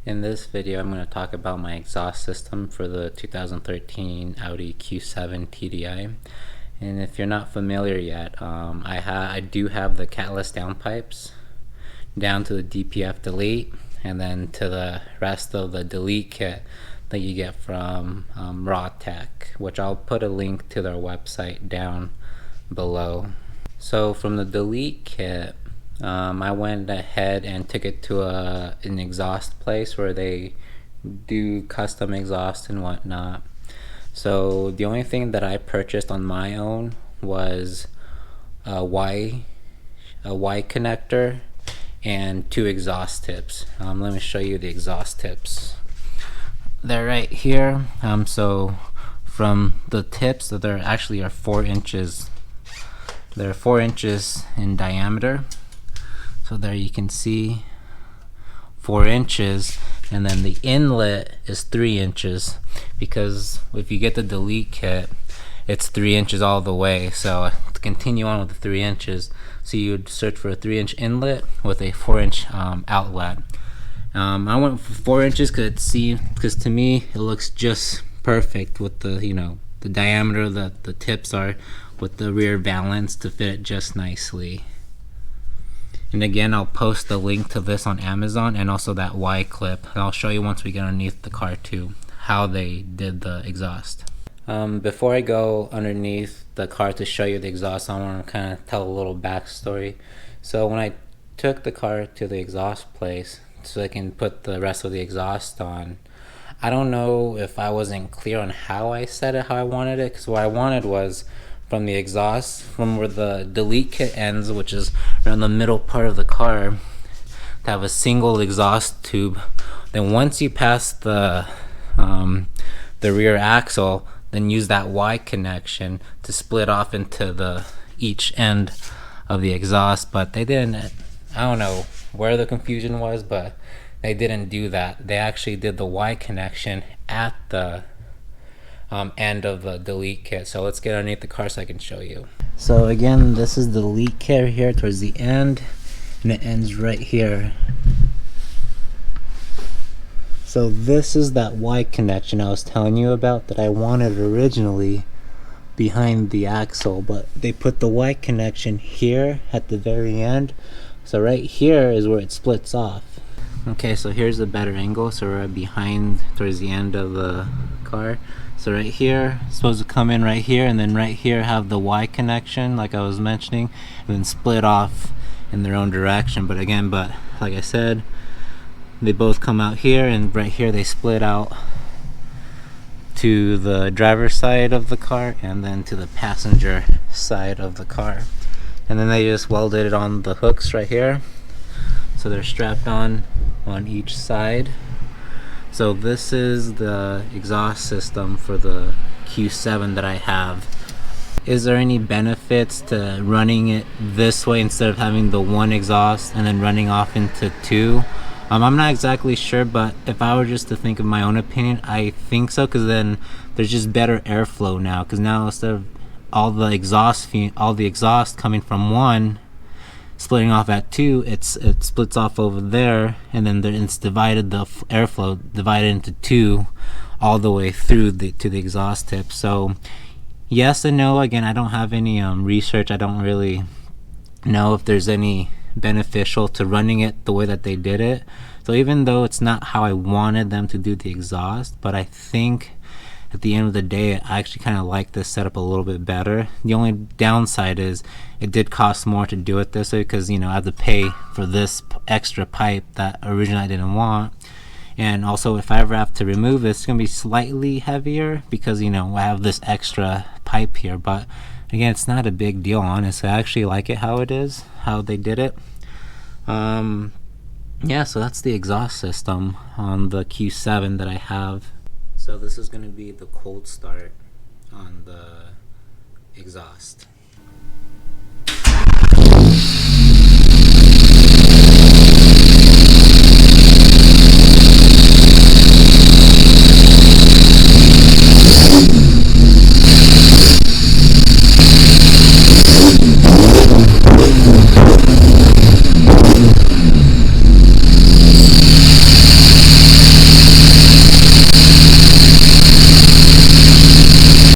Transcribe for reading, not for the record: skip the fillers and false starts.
In this video, I'm going to talk about my exhaust system for the 2013 Audi Q7 TDI. And if you're not familiar yet, I do have the catless downpipes down to the DPF delete, and then to the rest of the delete kit that you get from Raw Tech, which I'll put a link to their website down below. So from the delete kit, I went ahead and took it to an exhaust place where they do custom exhaust and whatnot. So the only thing that I purchased on my own was a Y connector and two exhaust tips. Let me show you the exhaust tips. They're right here. So from the tips, there actually are 4 inches. They're 4 inches in diameter. So there you can see 4 inches, and then the inlet is 3 inches, because if you get the delete kit, it's 3 inches all the way. So to continue on with the 3 inches, so you would search for a 3-inch inlet with a 4-inch outlet. I went for 4 inches because to me it looks just perfect with the the diameter that the tips are, with the rear valance to fit it just nicely. And again, I'll post the link to this on Amazon and also that Y clip, and I'll show you once we get underneath the car too how they did the exhaust. Before I go underneath the car to show you the exhaust, I want to kind of tell a little backstory. So when I took the car to the exhaust place so I can put the rest of the exhaust on, I don't know if I wasn't clear on how I set it, how I wanted it, because what I wanted was from the exhaust, from where the delete kit ends, which is around the middle part of the car, to have a single exhaust tube. Then once you pass the rear axle, then use that Y connection to split off into each end of the exhaust. But they didn't. I don't know where the confusion was, but they didn't do that. They actually did the Y connection at the end of the delete kit. So let's get underneath the car so I can show you. So again, this is the delete kit here towards the end, and it ends right here. So this is that Y connection I was telling you about that I wanted originally behind the axle, but they put the Y connection here at the very end. So right here is where it splits off. Okay, so here's a better angle. So we're behind towards the end of the car. So right here, it's supposed to come in right here, and then right here have the Y connection like I was mentioning, and then split off in their own direction. But like I said, they both come out here, and right here they split out to the driver's side of the car and then to the passenger side of the car. And then they just welded it on the hooks right here. So they're strapped on each side. So this is the exhaust system for the Q7 that I have. Is there any benefits to running it this way instead of having the one exhaust and then running off into two? I'm not exactly sure, but if I were just to think of my own opinion, I think so, because then there's just better airflow now. Because now instead of all the exhaust coming from one, splitting off at two, it splits off over there, and then it's divided, the airflow divided into two all the way through to the exhaust tip. So yes and no. Again, I don't have any research. I don't really know if there's any beneficial to running it the way that they did it. So even though it's not how I wanted them to do the exhaust, but I think at the end of the day I actually kind of like this setup a little bit better. The only downside is it did cost more to do it this way, because I have to pay for this extra pipe that originally I didn't want. And also, if I ever have to remove this, it's gonna be slightly heavier because I have this extra pipe here. But again, it's not a big deal, honestly. I actually like it how it is, how they did it. Yeah, so that's the exhaust system on the Q7 that I have. So this is going to be the cold start on the exhaust.